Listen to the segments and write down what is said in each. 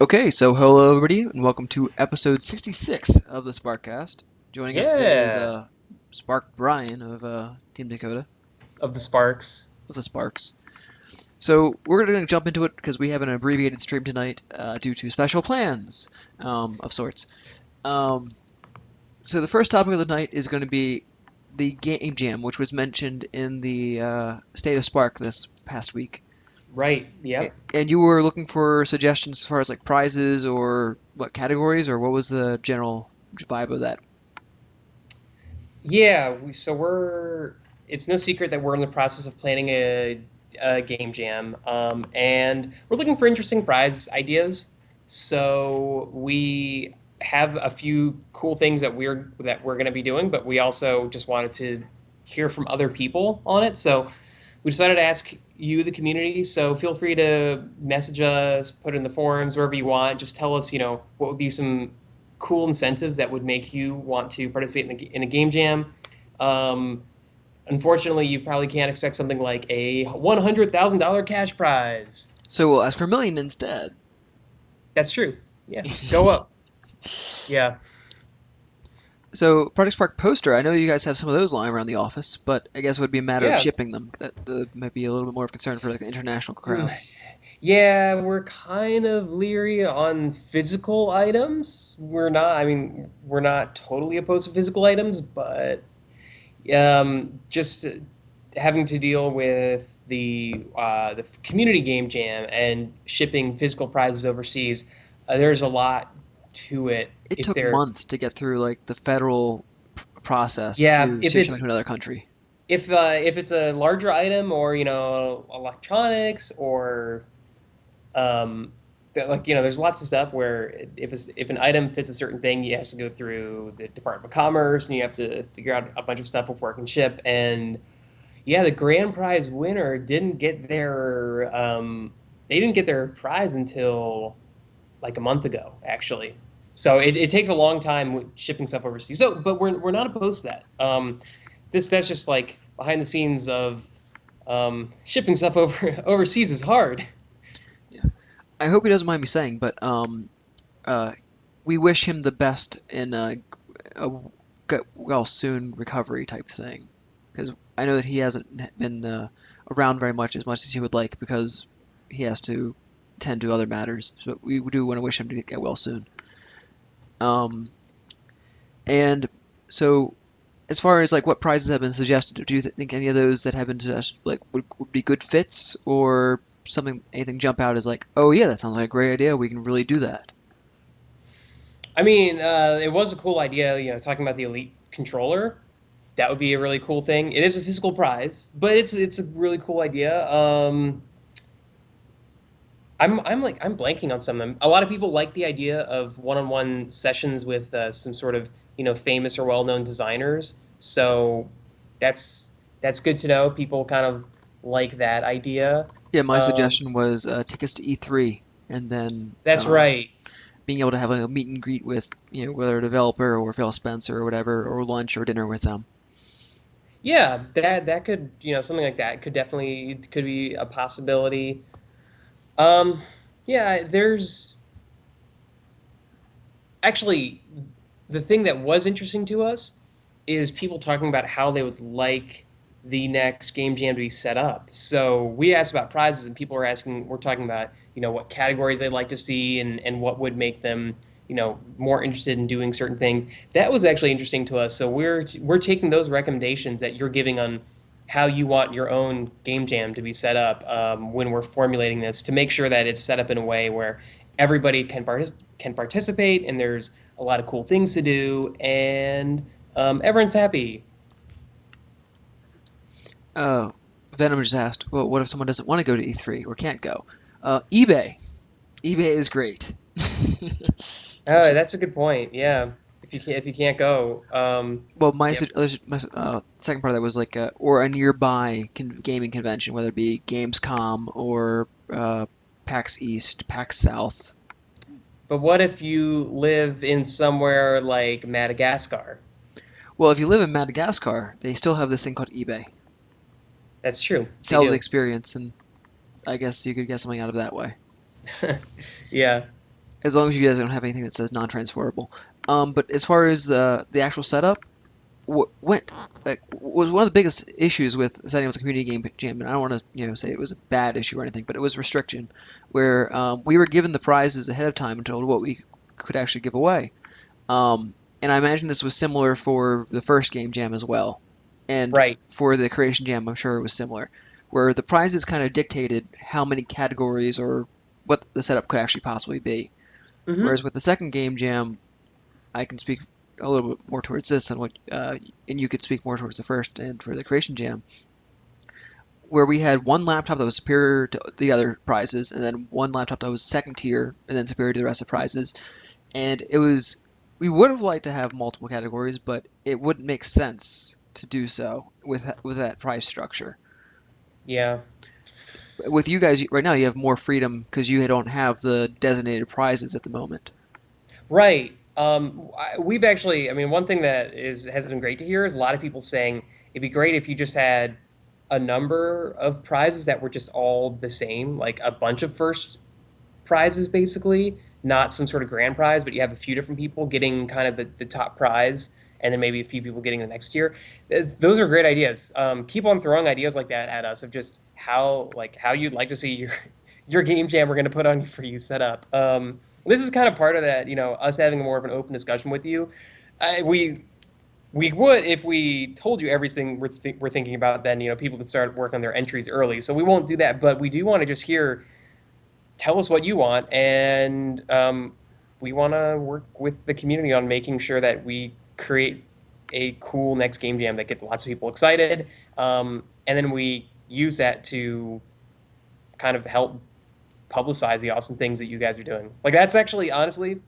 Okay, so hello everybody, and welcome to episode 66 of the SparkCast. Joining us today is Yeah, Spark Brian of Team Dakota of the Sparks. of the Sparks. So we're going to jump into it because we have an abbreviated stream tonight due to special plans of sorts. So the first topic of the night is going to be the Game Jam, which was mentioned in the State of Spark this past week. Right, yep. And you were looking for suggestions as far as like prizes or what categories, or what was the general vibe of that? Yeah, it's no secret that we're in the process of planning a game jam, and we're looking for interesting prize ideas. So we have a few cool things that we're going to be doing, but we also just wanted to hear from other people on it. So we decided to ask you, the community. So feel free to message us, put it in the forums, wherever you want. Just tell us, what would be some cool incentives that would make you want to participate in a game jam. Um, Unfortunately, you probably can't expect something like a $100,000 cash prize. So we'll ask for a million instead. That's true. Yeah, go up. Yeah. So Project Spark poster, I know you guys have some of those lying around the office, but I guess it would be a matter of Yeah. shipping them. That might be a little bit more of concern for like the international crowd. Yeah, we're kind of leery on physical items. We're not totally opposed to physical items, but just having to deal with the community game jam and shipping physical prizes overseas, there's a lot to it. It If took they're months to get through like the federal process Yeah, to ship something to another country. if it's a larger item or electronics or there's lots of stuff where if an item fits a certain thing, you have to go through the Department of Commerce and you have to figure out a bunch of stuff before it can ship. And yeah, the grand prize winner didn't get their they didn't get their prize until like a month ago, actually. So it takes a long time with shipping stuff overseas. So, but we're not opposed to that. That's just like behind the scenes of shipping stuff overseas is hard. Yeah. I hope he doesn't mind me saying, but uh, we wish him the best in a get well soon recovery type thing, because I know that he hasn't been around very much as he would like because he has to tend to other matters. So we do want to wish him to get well soon. Um, and so as far as like what prizes have been suggested, do you think any of those that have been suggested like would be good fits or anything jump out as like, oh yeah, that sounds like a great idea. We can really do that. I mean, it was a cool idea, talking about the Elite controller. That would be a really cool thing. It is a physical prize, but it's a really cool idea. I'm blanking on some of them. A lot of people like the idea of one-on-one sessions with some sort of famous or well-known designers. So that's that's good to know. People kind of like that idea. Yeah, my Um, suggestion was tickets to E3, and then that's right. being able to have like, a meet and greet with whether a developer or Phil Spencer or whatever, or lunch or dinner with them. Yeah, that could something like that could be a possibility. Um, yeah, there's actually the thing that was interesting to us is people talking about how they would like the next game jam to be set up. So we asked about prizes, and people we're talking about, what categories they'd like to see and what would make them, more interested in doing certain things. That was actually interesting to us. So we're taking those recommendations that you're giving on how you want your own game jam to be set up, when we're formulating this, to make sure that it's set up in a way where everybody can participate and there's a lot of cool things to do and everyone's happy. Uh, Venom just asked, well, what if someone doesn't want to go to E3 or can't go? eBay. eBay is great. If Oh, that's a good point. Yeah, if you can't go, Well, yep. my second part of that was like, or a nearby gaming convention, whether it be Gamescom or PAX East, PAX South. But what if you live in somewhere like Madagascar? Well, if you live in Madagascar, they still have this thing called eBay. That's true. They Sell the do. experience, and I guess you could get something out of that way. Yeah. as long as you guys don't have anything that says non-transferable. But as far as the actual setup, what went like was one of the biggest issues with setting up the community game jam, and I don't want to say it was a bad issue or anything, but it was restriction, where we were given the prizes ahead of time and told what we could actually give away. And I imagine this was similar for the first game jam as well, and Right. for the creation jam, I'm sure it was similar, where the prizes kind of dictated how many categories or what the setup could actually possibly be. Hmm. Whereas with the second game jam, I can speak a little bit more towards this than what, and you could speak more towards the first and for the Creation Jam, where we had one laptop that was superior to the other prizes, and then one laptop that was second tier, and then superior to the rest of the prizes. And it was, we would have liked to have multiple categories, but it wouldn't make sense to do so with that prize structure. Yeah. With you guys right now, you have more freedom because you don't have the designated prizes at the moment. Right. We've actually, I mean, one thing that is has been great to hear is a lot of people saying it'd be great if you just had a number of prizes that were just all the same, like a bunch of first prizes, basically, not some sort of grand prize, but you have a few different people getting kind of the top prize, and then maybe a few people getting the next tier. Those are great ideas. Keep on throwing ideas like that at us of just how you'd like to see your game jam we're going to put on for you set up. This is kind of part of that, us having more of an open discussion with you. We would if we told you everything we're thinking about. Then people could start work on their entries early. So we won't do that, but we do want to just hear tell us what you want, and we want to work with the community on making sure that we create a cool next game jam that gets lots of people excited, and then we use that to kind of help publicize the awesome things that you guys are doing. Like that's actually honestly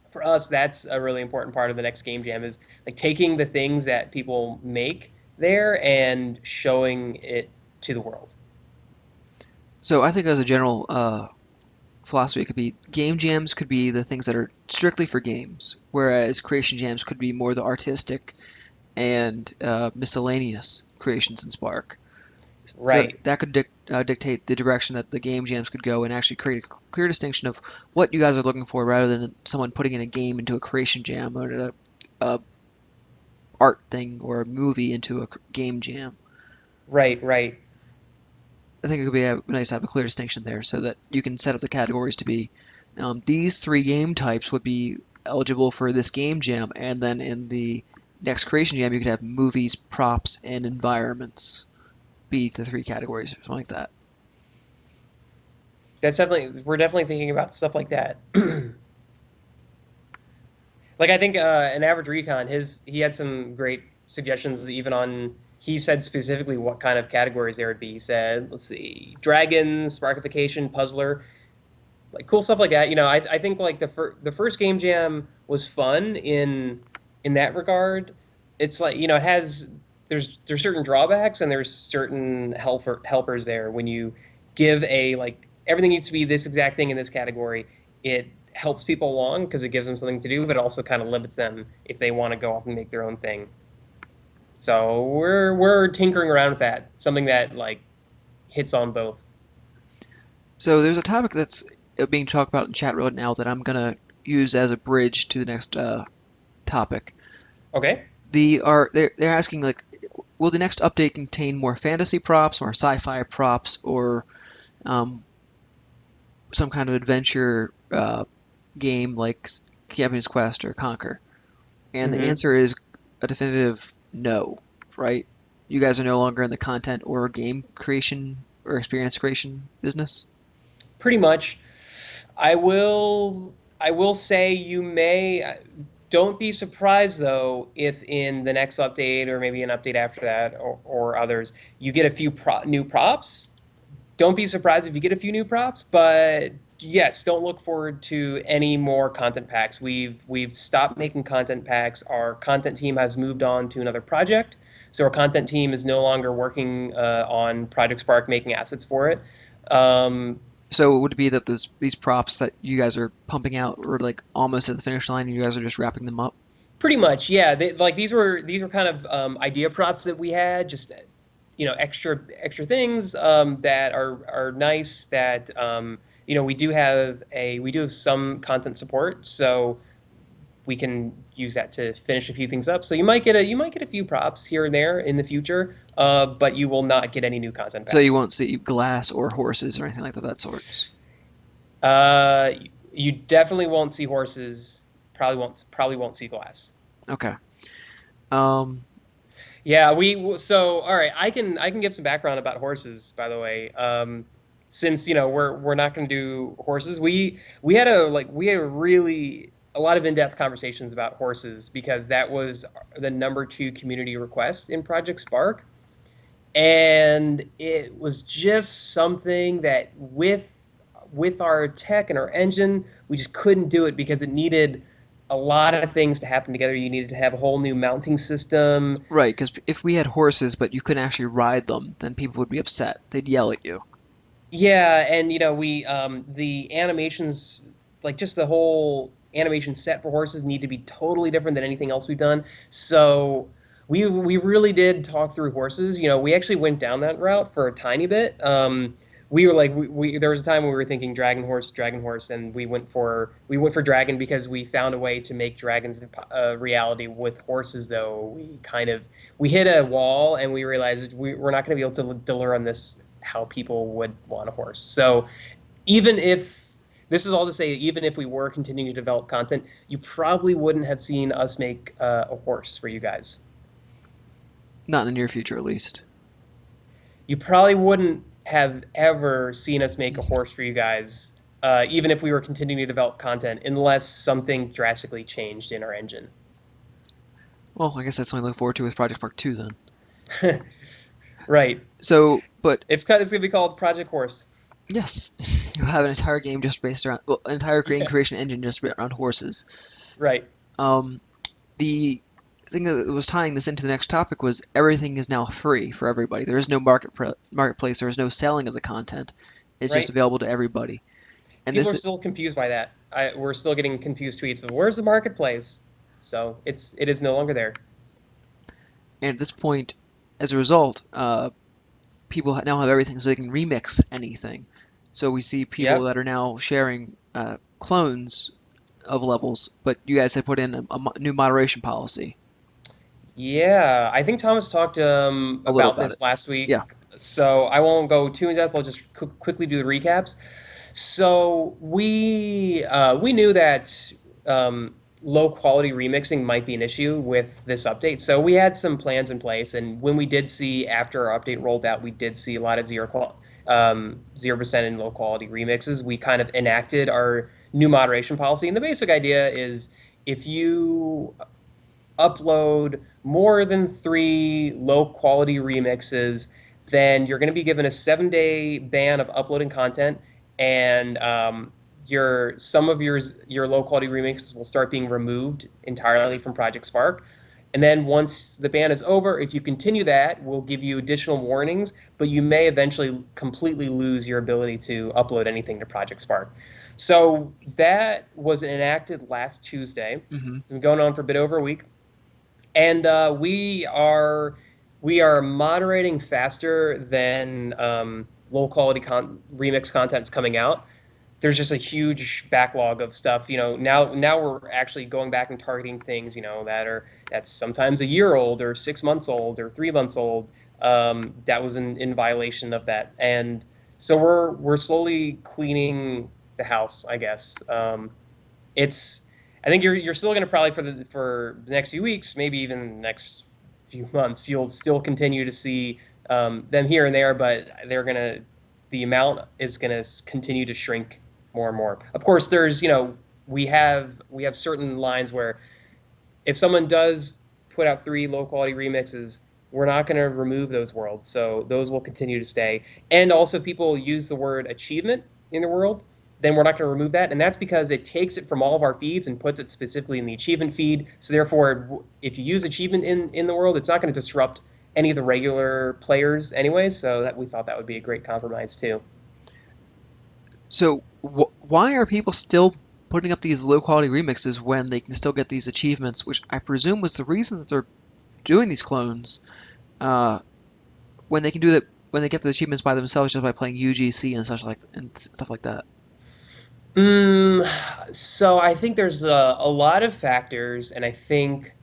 for us, that's a really important part of the next game jam is like taking the things that people make there and showing it to the world. So I think as a general philosophy, it could be game jams could be the things that are strictly for games, whereas creation jams could be more the artistic and miscellaneous creations in Spark. So Right. that could dictate the direction that the game jams could go and actually create a clear distinction of what you guys are looking for rather than someone putting in a game into a creation jam or a art thing or a movie into a game jam. Right. Right. I think it could be nice to have a clear distinction there so that you can set up the categories to be these three game types would be eligible for this game jam, and then in the next creation jam, you could have movies, props, and environments be the three categories, or something like that. That's definitely we're definitely thinking about stuff like that. Like I think an average recon, he had some great suggestions. Even on he said specifically what kind of categories there would be. He said, let's see, dragons, sparkification, puzzler, like cool stuff like that. I think like the first game jam was fun in that regard. It's like it has there's certain drawbacks and there's certain helpers there when you give a like everything needs to be this exact thing in this category. It helps people along because it gives them something to do, but it also kind of limits them if they want to go off and make their own thing. So we're tinkering around with that, something that like hits on both. So there's a topic that's being talked about in chat right now that I'm gonna use as a bridge to the next topic. Okay. They're asking like, will the next update contain more fantasy props, more sci-fi props, or um, some kind of adventure game like Campion's Quest or Conquer? And the Mm-hmm. answer is a definitive no, right? You guys are no longer in the content or game creation or experience creation business. Pretty much. I will say you may don't be surprised though if in the next update or maybe an update after that or others you get a few new props. Don't be surprised if you get a few new props, but yes, don't look forward to any more content packs. We've stopped making content packs. Our content team has moved on to another project. So our content team is no longer working on Project Spark making assets for it. Um, So would it be that these props that you guys are pumping out are like almost at the finish line and you guys are just wrapping them up? Pretty much, yeah. Like these were kind of idea props that we had, just extra things that are nice that we do have some content support, so we can use that to finish a few things up. So you might get a few props here and there in the future, but you will not get any new content So you packs. won't see glass or horses or anything like that sorts. Uh, you definitely won't see horses. Probably won't see glass. Okay. Um, Yeah, so all right, I can give some background about horses, by the way. Since we're not going to do horses, we had a really a lot of in-depth conversations about horses because that was the number two community request in Project Spark, and it was just something that with our tech and our engine, we just couldn't do it because it needed a lot of things to happen together. You needed to have a whole new mounting system. right, because if we had horses but you couldn't actually ride them, then people would be upset. They'd yell at you. Yeah, and we the animations, like just the whole animation set for horses need to be totally different than anything else we've done. So we really did talk through horses. We actually went down that route for a tiny bit. We were like there was a time when we were thinking dragon horse, and we went for dragon because we found a way to make dragons a reality with horses. Though we hit a wall and we realized we're not going to be able to deliver on this how people would want a horse. So even if this is all to say, even if we were continuing to develop content, you probably wouldn't have seen us make a horse for you guys. Not in the near future, at least. You probably wouldn't have ever seen us make a horse for you guys, even if we were continuing to develop content, unless something drastically changed in our engine. Well, I guess that's something to look forward to with Project Spark 2 then. Right. So, but It's gonna be called Project Horse. yes, you have an entire game just based around, well, an entire game creation engine just around horses. Right. Um, the thing that was tying this into the next topic was everything is now free for everybody. There is no marketplace. There is no selling of the content. It's just Right. available to everybody. And People are this, still confused by that. We're still getting confused tweets of where's the marketplace. So it is no longer there. and at this point, as a result, people now have everything, so they can remix anything. So we see people Yep. that are now sharing clones of levels, but you guys have put in a new moderation policy Yeah, I think Thomas talked a little about about it. this last week, Yeah. so I won't go too in depth. I'll just quickly do the recaps. So we knew that low quality remixing might be an issue with this update. So we had some plans in place, and when we did see after our update rolled out, we did see a lot of 0% in low quality remixes. We kind of enacted our new moderation policy, and the basic idea is if you upload more than three low quality remixes, then you're going to be given a 7-day ban of uploading content, and some of your low quality remixes will start being removed entirely from Project Spark. And then once the ban is over, if you continue that, we'll give you additional warnings, but you may eventually completely lose your ability to upload anything to Project Spark. So that was enacted last Tuesday. Hmm. It's been going on for a bit over a week, and we are moderating faster than low quality remix content's coming out. There's just a huge backlog of stuff. Now we're actually going back and targeting things that's sometimes a year old or 6 months old or 3 months old. That was in violation of that, and so we're slowly cleaning the house, I guess. It's I think you're still going to probably for the next few weeks, maybe even the next few months, you'll still continue to see them here and there, but the amount is gonna continue to shrink more and more. Of course, we have certain lines where if someone does put out three low quality remixes, we're not going to remove those worlds. So those will continue to stay. And also, if people use the word achievement in the world, then we're not going to remove that. And that's because it takes it from all of our feeds and puts it specifically in the achievement feed. So therefore, if you use achievement in the world, it's not going to disrupt any of the regular players anyway. So that we thought that would be a great compromise too. So why are people still putting up these low quality remixes when they can still get these achievements, which I presume was the reason that they're doing these clones, uh, when they can do that when they get the achievements by themselves just by playing UGC and such like and stuff like that. Mm, so I think there's a lot of factors, and I think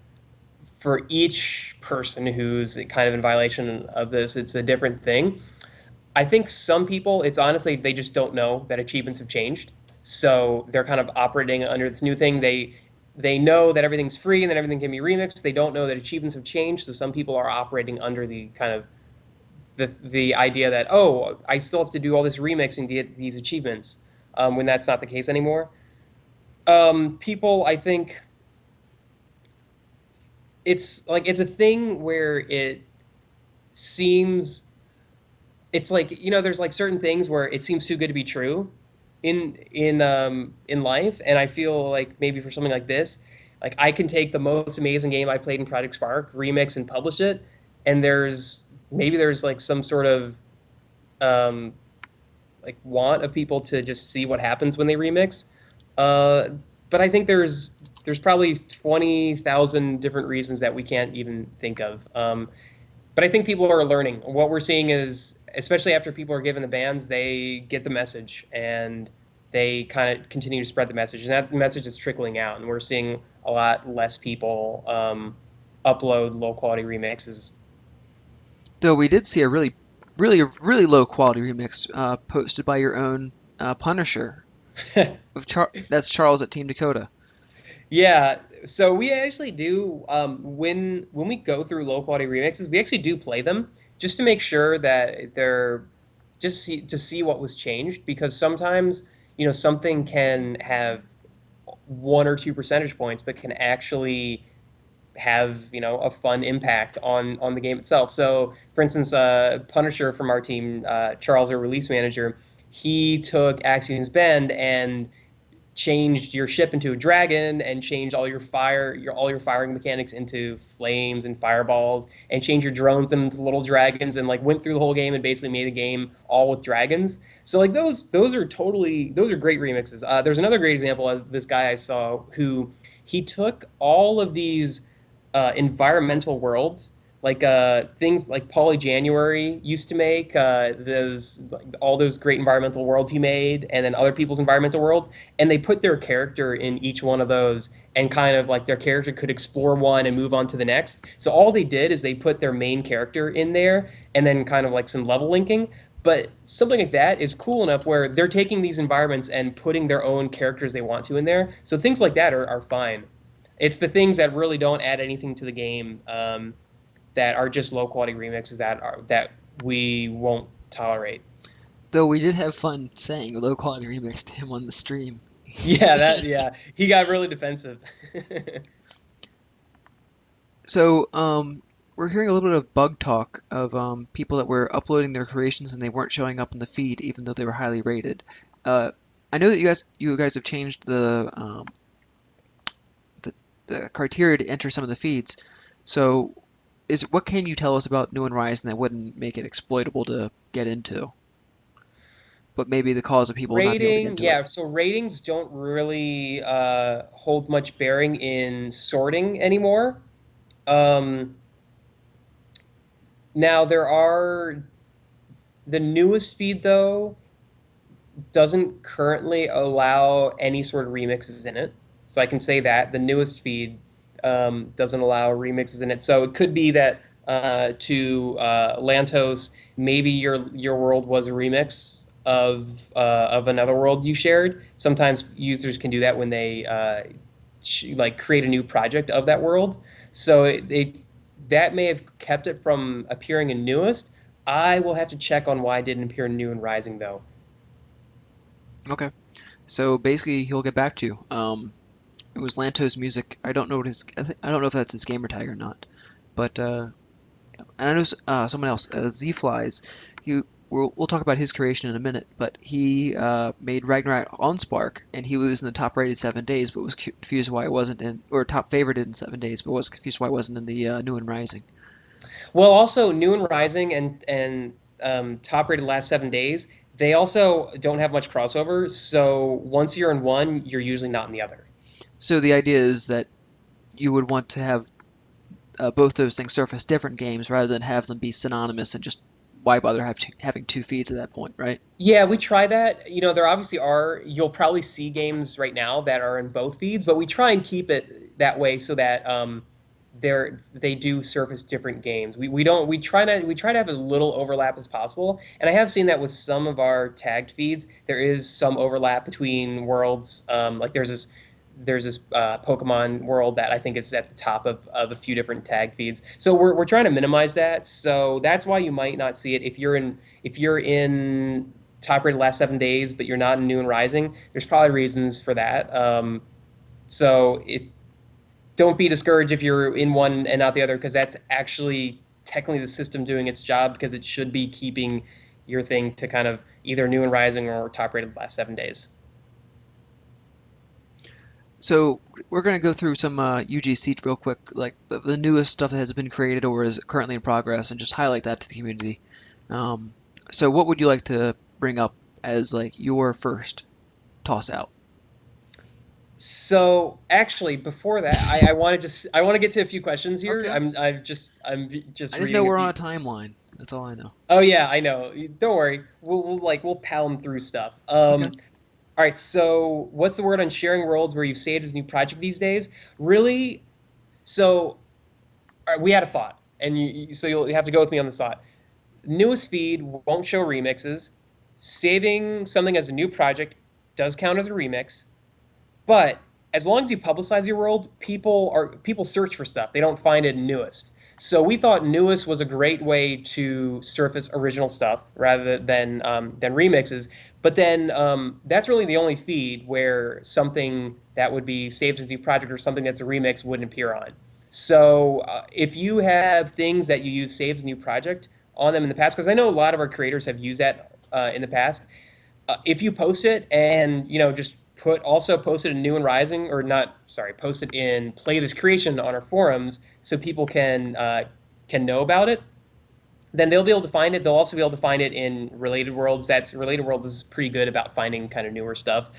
for each person who's kind of in violation of this, it's a different thing. I think some people, it's honestly, they just don't know that achievements have changed. So they're kind of operating under this new thing. They know that everything's free and that everything can be remixed. They don't know that achievements have changed. So some people are operating under the kind of the idea that, oh, I still have to do all this remixing to get these achievements, when that's not the case anymore. People, I think it's a thing where it seems it's like, there's like certain things where it seems too good to be true in life, and I feel like maybe for something like this, like I can take the most amazing game I played in Project Spark, remix and publish it, and there's like some sort of um like want of people to just see what happens when they remix. Uh, but I think there's probably 20,000 different reasons that we can't even think of. But I think people are learning. What we're seeing is, especially after people are given the bans, they get the message and they kind of continue to spread the message, and that message is trickling out. And we're seeing a lot less people upload low quality remixes. Though we did see a really low quality remix posted by your own Punisher that's Charles at Team Dakota. Yeah, so we actually do when we go through low quality remixes, we actually do play them just to make sure that they're to see what was changed, because sometimes, something can have 1 or 2 percentage points but can actually have, a fun impact on the game itself. So for instance, Punisher from our team, Charles, our release manager, he took Axion's Bend and changed your ship into a dragon, and changed all your firing mechanics into flames and fireballs, and changed your drones into little dragons, and like went through the whole game and basically made the game all with dragons. So like those are great remixes. There's another great example of this guy I saw who he took all of these environmental worlds, like things like Poly January used to make, those like, all those great environmental worlds he made, and then other people's environmental worlds, and they put their character in each one of those, and kind of like their character could explore one and move on to the next. So all they did is they put their main character in there, and then kind of like some level linking. But something like that is cool enough where they're taking these environments and putting their own characters they want to in there. So things like that are fine. It's the things that really don't add anything to the game, that are just low quality remixes that we won't tolerate. Though we did have fun saying low quality remix to him on the stream. Yeah, he got really defensive. So, we're hearing a little bit of bug talk of people that were uploading their creations and they weren't showing up in the feed, even though they were highly rated. Uh, I know that you guys have changed the criteria to enter some of the feeds. So, what can you tell us about New and Rising that wouldn't make it exploitable to get into, but maybe the cause of people not being able to get into it? Yeah, so ratings don't really hold much bearing in sorting anymore. Um, Now there are the newest feed though doesn't currently allow any sort of remixes in it. So I can say that the newest feed doesn't allow remixes in it. So it could be that to Lantos, maybe your world was a remix of another world you shared. Sometimes users can do that when they like create a new project of that world. So that may have kept it from appearing in newest. I will have to check on why it didn't appear in new and rising though. Okay. So basically, he'll get back to you. It was Lantos Music. I don't know what I don't know if that's his gamer tag or not, but and I know someone else, Z Flies. We'll talk about his creation in a minute, but he made Ragnarok on Spark, and he was in the top rated 7 days, but was confused why it wasn't in, or top favorited in 7 days, but was confused why it wasn't in the New and Rising. Well, also new and rising and top rated last 7 days. They also don't have much crossover. So once you're in one, you're usually not in the other. So the idea is that you would want to have both those things surface different games rather than have them be synonymous and just why bother having two feeds at that point, right? Yeah, we try that. There obviously are, you'll probably see games right now that are in both feeds, but we try and keep it that way so that they do surface different games. We don't we try to have as little overlap as possible. And I have seen that with some of our tagged feeds, there is some overlap between worlds. Like there's this Pokemon world that I think is at the top of a few different tag feeds. So we're trying to minimize that. So that's why you might not see it if you're in top rated last 7 days, but you're not in New and Rising. There's probably reasons for that. So don't be discouraged if you're in one and not the other, because that's actually technically the system doing its job, because it should be keeping your thing to kind of either New and Rising or top rated last 7 days. So we're going to go through some UGC real quick, like the newest stuff that has been created or is currently in progress, and just highlight that to the community. So what would you like to bring up as like your first toss out? So actually, before that, I want to get to a few questions here. Okay. I'm just I just know reading a we're on few. a timeline. That's all I know. Oh yeah, I know. Don't worry. We'll pound through stuff. Okay. All right. So what's the word on sharing worlds where you've saved as a new project these days? Really? So all right, we had a thought, and so you'll have to go with me on this thought. Newest feed won't show remixes. Saving something as a new project does count as a remix. But as long as you publicize your world, people search for stuff. They don't find it newest. So we thought newest was a great way to surface original stuff rather than remixes. But then that's really the only feed where something that would be saved as a new project or something that's a remix wouldn't appear on. So if you have things that you use saved as a new project on them in the past, because I know a lot of our creators have used that in the past, if you post it and just post it in New and Rising, or not, sorry, post it in Play This Creation on our forums so people can know about it, then they'll be able to find it. They'll also be able to find it in Related Worlds. That's Related Worlds is pretty good about finding kind of newer stuff,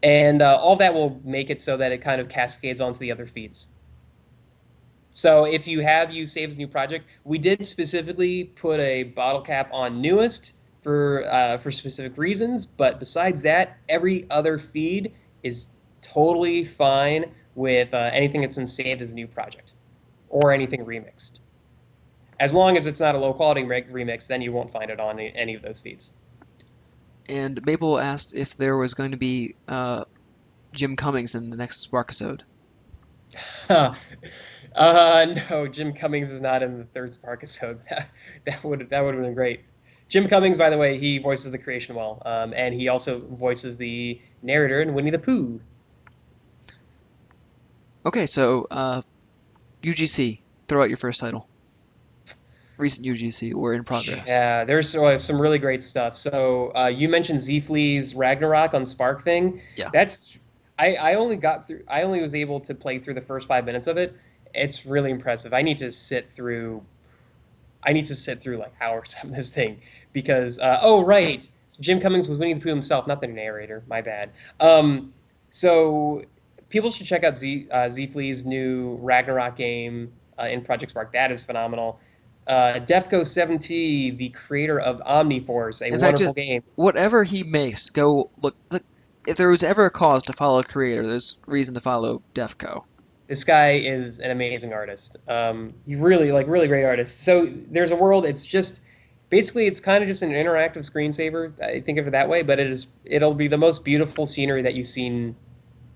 and all that will make it so that it kind of cascades onto the other feeds. So if you have used Save's new project, we did specifically put a bottle cap on newest for specific reasons, but besides that, every other feed is totally fine with anything that's been saved as a new project or anything remixed. As long as it's not a low quality remix, then you won't find it on any of those feeds. And Maple asked if there was going to be Jim Cummings in the next Spark episode. No, Jim Cummings is not in the third Spark episode. That would have been great. Jim Cummings, by the way, he voices the creation well, and he also voices the narrator in Winnie the Pooh. Okay, so UGC, throw out your first title. Recent UGC or in progress. Yeah, there's some really great stuff. So you mentioned Z Ragnarok on Spark thing. Yeah. That's I only got through. I only was able to play through the first 5 minutes of it. It's really impressive. I need to sit through like hours of this thing because oh right, Jim Cummings was Winnie the Pooh himself, not the narrator. My bad. So people should check out Z new Ragnarok game in Project Spark. That is phenomenal. Defco 70, the creator of Omniforce, a In fact, wonderful just game. whatever he makes, go look. Look, if there was ever a cause to follow a creator, there's reason to follow Defco. This guy is an amazing artist. He really really great artist. So there's a world. It's just basically it's kind of just an interactive screensaver. I think of it that way, but it'll be the most beautiful scenery that you've seen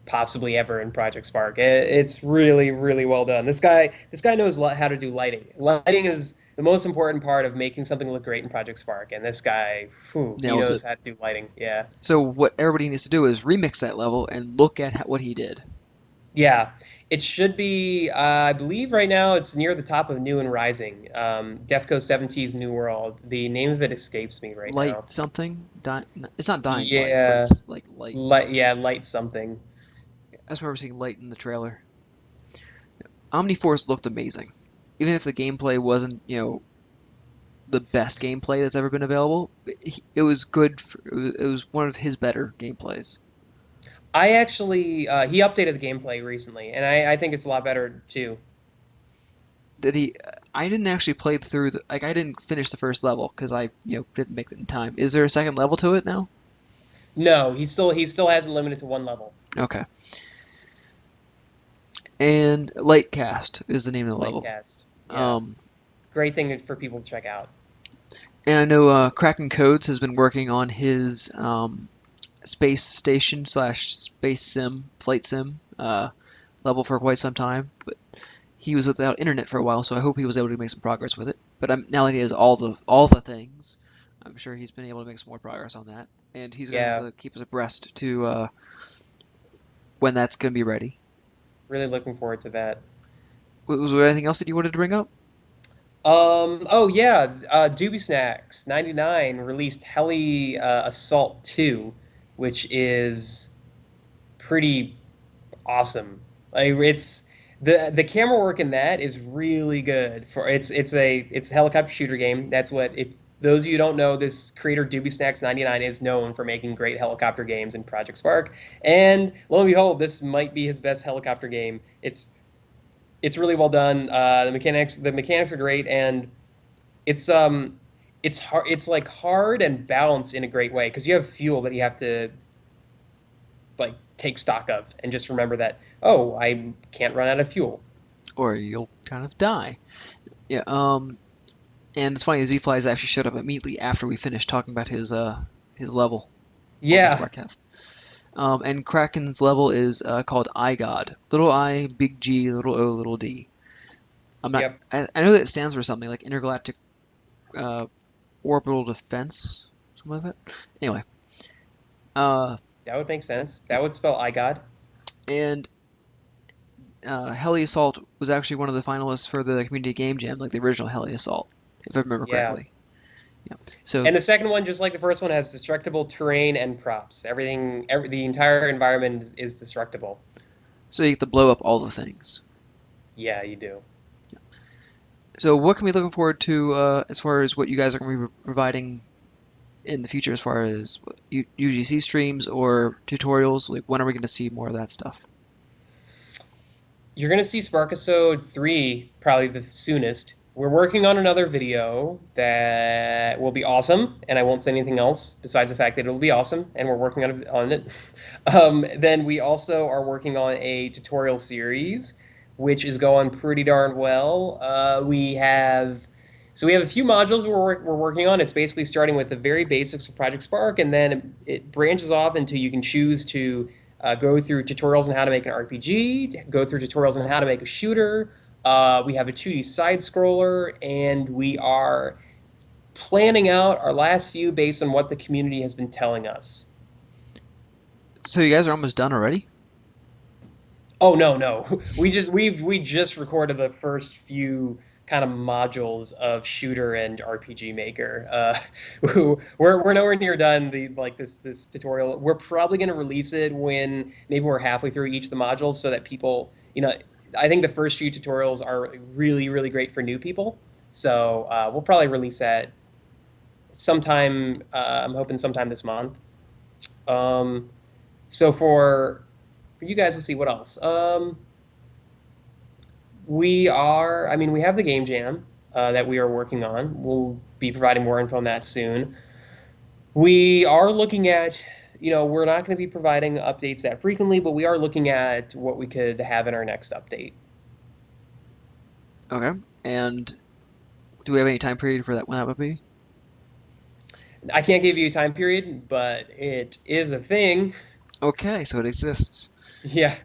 possibly ever in Project Spark. It's really really well done. This guy knows how to do lighting. Lighting is the most important part of making something look great in Project Spark, and this guy, whew, he Nails it. knows how to do lighting. Yeah. So what everybody needs to do is remix that level and look at what he did. Yeah, it should be. I believe right now it's near the top of New and Rising. Defco 70's New World. The name of it escapes me right Light now. something. It's not dying light, but Yeah, it's like light. light something. That's why we're seeing light in the trailer. Omniforce looked amazing. Even if the gameplay wasn't, the best gameplay that's ever been available, it was good. It was one of his better gameplays. I actually he updated the gameplay recently, and I think it's a lot better too. Did he? I didn't actually play through like I didn't finish the first level because I didn't make it in time. Is there a second level to it now? No, he still has it limited to one level. Okay. And Lightcast is the name of the level. Lightcast. Yeah. Um, Great thing for people to check out. and I know Kraken Codes has been working on his space station slash space sim, flight sim level for quite some time, but he was without internet for a while, so I hope he was able to make some progress with it. But now that he has all the things, I'm sure he's been able to make some more progress on that, and he's going to have Yeah. to keep us abreast to when that's going to be ready. Really looking forward to that. Was there anything else that you wanted to bring up? Oh yeah, Doobie Snacks 99 released Heli Assault 2, which is pretty awesome. Like it's the camera work in that is really good for it's a helicopter shooter game. That's what if those of you who don't know, this creator Doobie Snacks 99 is known for making great helicopter games in Project Spark. And lo and behold, this might be his best helicopter game. It's really well done. The mechanics are great, and it's it's hard. It's like hard and balanced in a great way because you have fuel that you have to like take stock of, and just remember that I can't run out of fuel. Or you'll kind of die. Yeah. And it's funny, Z Flies actually showed up immediately after we finished talking about his level on the Yeah, broadcast. And Kraken's level is called iGod. Little I, big G, little O, little D. I'm not. yep, I know that it stands for something like Intergalactic uh, Orbital Defense, something like that. Anyway, uh, that would make sense. That would spell I God. and Heli Assault was actually one of the finalists for the Community Game Jam, like the original Heli Assault, if I remember Yeah, correctly. Yeah. So and the second one, just like the first one, has destructible terrain and props. The entire environment is destructible. so you get to blow up all the things. Yeah, you do. So what can we looking forward to as far as what you guys are going to be providing in the future as far as UGC streams or tutorials? Like when are we going to see more of that stuff? You're gonna see Sparkisode 3 probably the soonest. We're working on another video that will be awesome, and I won't say anything else besides the fact that it'll be awesome, and we're working on it. Then we also are working on a tutorial series, which is going pretty darn well. We have a few modules we're working on. It's basically starting with the very basics of Project Spark, and then it branches off into you can choose to go through tutorials on how to make an RPG, go through tutorials on how to make a shooter. We have a 2D side scroller, and we are planning out our last few based on what the community has been telling us. So you guys are almost done already? Oh no, no. We just recorded the first few kind of modules of shooter and RPG maker. We're nowhere near done this tutorial. We're probably going to release it when maybe we're halfway through each of the modules so that people, I think the first few tutorials are really really great for new people. So we'll probably release that sometime. I'm hoping sometime this month. Um, so for you guys, let's see what else. We have the game jam that we are working on. We'll be providing more info on that soon. We are looking at, we're not going to be providing updates that frequently, but we are looking at what we could have in our next update. Okay. And do we have any time period for that when that would be? I can't give you a time period, but it is a thing. Okay, so it exists. Yeah.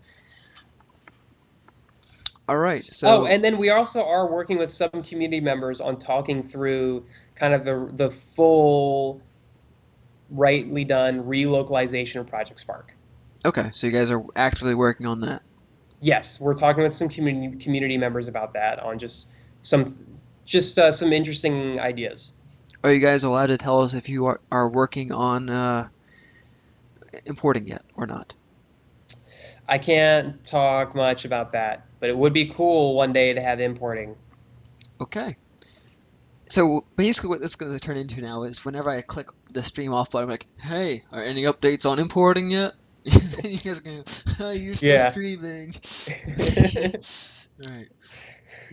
All right. Oh, So and then we also are working with some community members on talking through kind of the full rightly done relocalization of Project Spark. okay, so you guys are actively working on that. Yes, we're talking with some community members about that on some some interesting ideas. Are you guys allowed to tell us if you are working on importing yet or not? I can't talk much about that, but it would be cool one day to have importing. Okay. So basically what it's going to turn into now is whenever I click the stream off button, I'm like, hey, are any updates on importing yet? And you guys are going, oh, you're still Yeah. streaming. All right.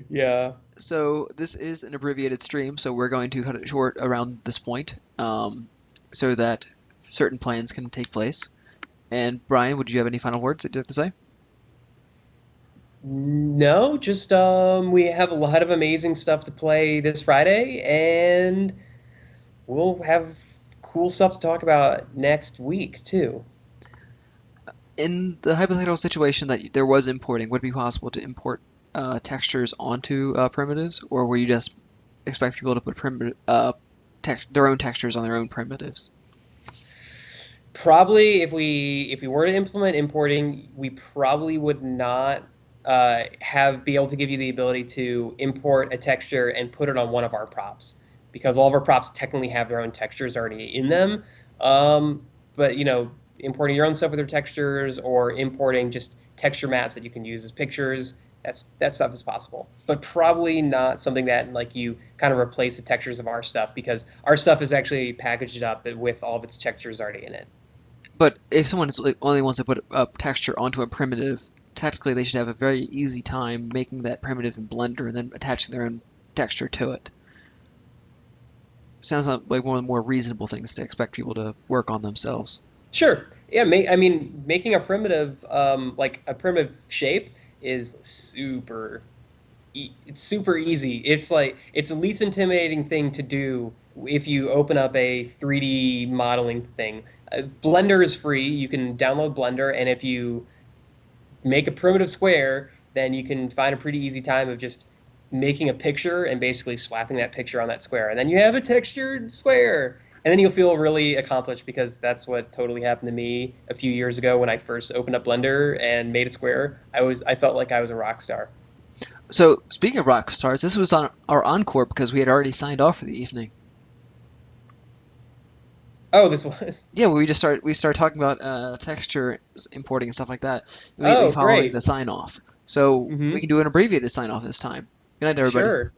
Yeah. So this is an abbreviated stream, so we're going to cut it short around this point, so that certain plans can take place. And Brian, would you have any final words that you'd like to say? No, just we have a lot of amazing stuff to play this Friday, and we'll have cool stuff to talk about next week too. In the hypothetical situation that there was importing, would it be possible to import textures onto primitives, or were you just expect people to put their own textures on their own primitives? Probably if we were to implement importing, we probably would not have be able to give you the ability to import a texture and put it on one of our props because all of our props technically have their own textures already in them. But importing your own stuff with their textures or importing just texture maps that you can use as pictures, that stuff is possible. But probably not something that like you kind of replace the textures of our stuff because our stuff is actually packaged up with all of its textures already in it. But if someone only wants to put a texture onto a primitive, technically they should have a very easy time making that primitive in Blender and then attaching their own texture to it. Sounds like one of the more reasonable things to expect people to work on themselves. Sure. Yeah, I mean, making a primitive, like a primitive shape is it's super easy. It's like it's the least intimidating thing to do if you open up a 3D modeling thing. Blender is free. You can download Blender, and if you make a primitive square, then you can find a pretty easy time of just making a picture and basically slapping that picture on that square. And then you have a textured square. And then you'll feel really accomplished because that's what totally happened to me a few years ago when I first opened up Blender and made a square. I felt like I was a rock star. So, speaking of rock stars, this was on our encore because we had already signed off for the evening. Oh, this was. Yeah, we start talking about texture importing and stuff like that immediately Oh, following great. the sign off. So we Mm-hmm. can do an abbreviated sign off this time. Good night, everybody. Sure.